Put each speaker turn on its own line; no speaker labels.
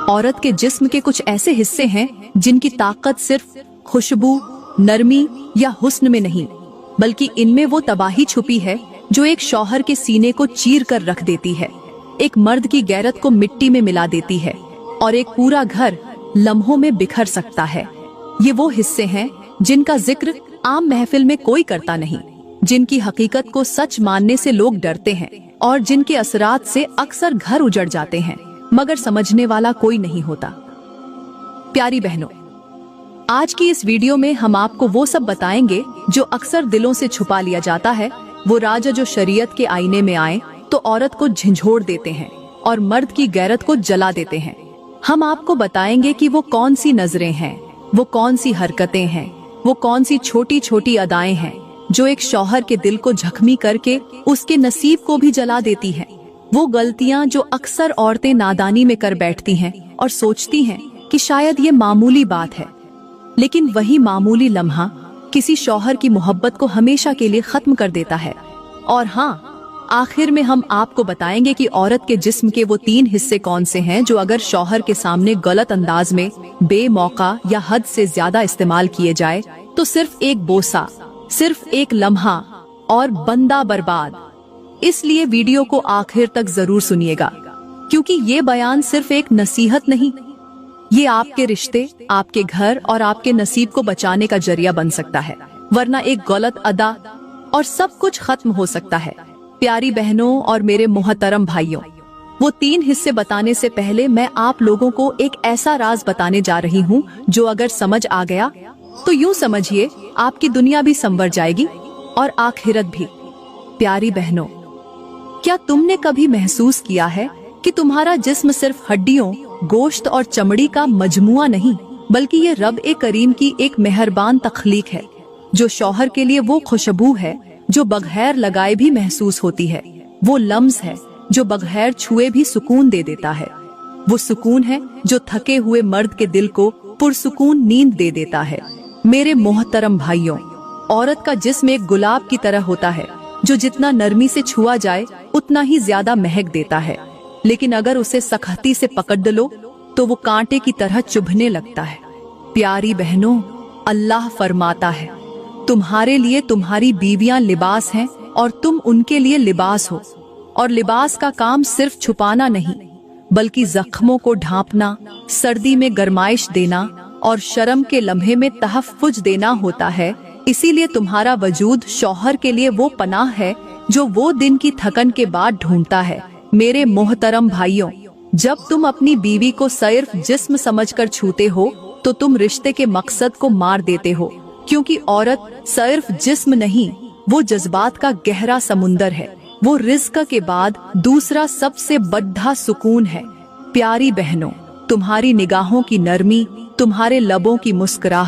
औरत के जिस्म के कुछ ऐसे हिस्से हैं जिनकी ताकत सिर्फ खुशबू, नरमी या हुस्न में नहीं, बल्कि इनमें वो तबाही छुपी है जो एक शौहर के सीने को चीर कर रख देती है, एक मर्द की गैरत को मिट्टी में मिला देती है और एक पूरा घर लम्हों में बिखर सकता है। ये वो हिस्से हैं जिनका जिक्र आम महफिल में कोई करता नहीं, जिनकी हकीकत को सच मानने से लोग डरते हैं और जिनके असरात से अक्सर घर उजड़ जाते हैं, मगर समझने वाला कोई नहीं होता। प्यारी बहनों, आज की इस वीडियो में हम आपको वो सब बताएंगे जो अक्सर दिलों से छुपा लिया जाता है, वो राज जो शरीयत के आईने में आए तो औरत को झंझोड़ देते हैं और मर्द की गैरत को जला देते हैं। हम आपको बताएंगे कि वो कौन सी नजरें हैं, वो कौन सी हरकतें हैं, वो कौन सी छोटी छोटी अदाएं हैं जो एक शौहर के दिल को जख्मी करके उसके नसीब को भी जला देती हैं। वो गलतियां जो अक्सर औरतें नादानी में कर बैठती हैं और सोचती हैं कि शायद ये मामूली बात है, लेकिन वही मामूली लम्हा किसी शौहर की मोहब्बत को हमेशा के लिए खत्म कर देता है। और हाँ, आखिर में हम आपको बताएंगे कि औरत के जिस्म के वो 3 हिस्से कौन से हैं जो अगर शौहर के सामने गलत अंदाज में बेमौका या हद से ज्यादा इस्तेमाल किए जाए तो सिर्फ एक बोसा, सिर्फ एक लम्हा और बंदा बर्बाद। इसलिए वीडियो को आखिर तक जरूर सुनिएगा, क्योंकि ये बयान सिर्फ एक नसीहत नहीं, ये आपके रिश्ते, आपके घर और आपके नसीब को बचाने का जरिया बन सकता है, वरना एक गलत अदा और सब कुछ खत्म हो सकता है। प्यारी बहनों और मेरे मोहतरम भाइयों, वो 3 हिस्से बताने से पहले मैं आप लोगों को एक ऐसा राज बताने जा रही हूँ जो अगर समझ आ गया तो यूँ समझिए आपकी दुनिया भी संवर जाएगी और आखिरत भी। प्यारी बहनों, क्या तुमने कभी महसूस किया है कि तुम्हारा जिस्म सिर्फ हड्डियों, गोश्त और चमड़ी का मजमुआ नहीं, बल्कि ये रब ए करीम की एक मेहरबान तख्लीक है, जो शौहर के लिए वो खुशबू है जो बगैर लगाए भी महसूस होती है, वो लम्स है जो बगैर छुए भी सुकून दे देता है, वो सुकून है जो थके हुए मर्द के दिल को पुरसुकून नींद दे देता है। मेरे मोहतरम भाइयों, औरत का जिस्म एक गुलाब की तरह होता है जो जितना नरमी से छुआ जाए उतना ही ज्यादा महक देता है, लेकिन अगर उसे सख्ती से पकड़ लो तो वो कांटे की तरह चुभने लगता है। प्यारी बहनों, अल्लाह फरमाता है, तुम्हारे लिए तुम्हारी बीवियां लिबास हैं और तुम उनके लिए लिबास हो, और लिबास का काम सिर्फ छुपाना नहीं, बल्कि जख्मों को ढांपना, सर्दी में गरमाइश देना और शर्म के लम्हे में तहफ्फुज देना होता है। इसीलिए तुम्हारा वजूद शौहर के लिए वो पनाह है जो वो दिन की थकन के बाद ढूंढता है। मेरे मोहतरम भाइयों, जब तुम अपनी बीवी को सिर्फ जिस्म समझकर छूते हो तो तुम रिश्ते के मकसद को मार देते हो, क्योंकि औरत सिर्फ जिस्म नहीं, वो जज्बात का गहरा समुंदर है, वो रिज़्क के बाद दूसरा सबसे बड़ा सुकून है। प्यारी बहनों, तुम्हारी निगाहों की नरमी, तुम्हारे लबों की मुस्कुराहट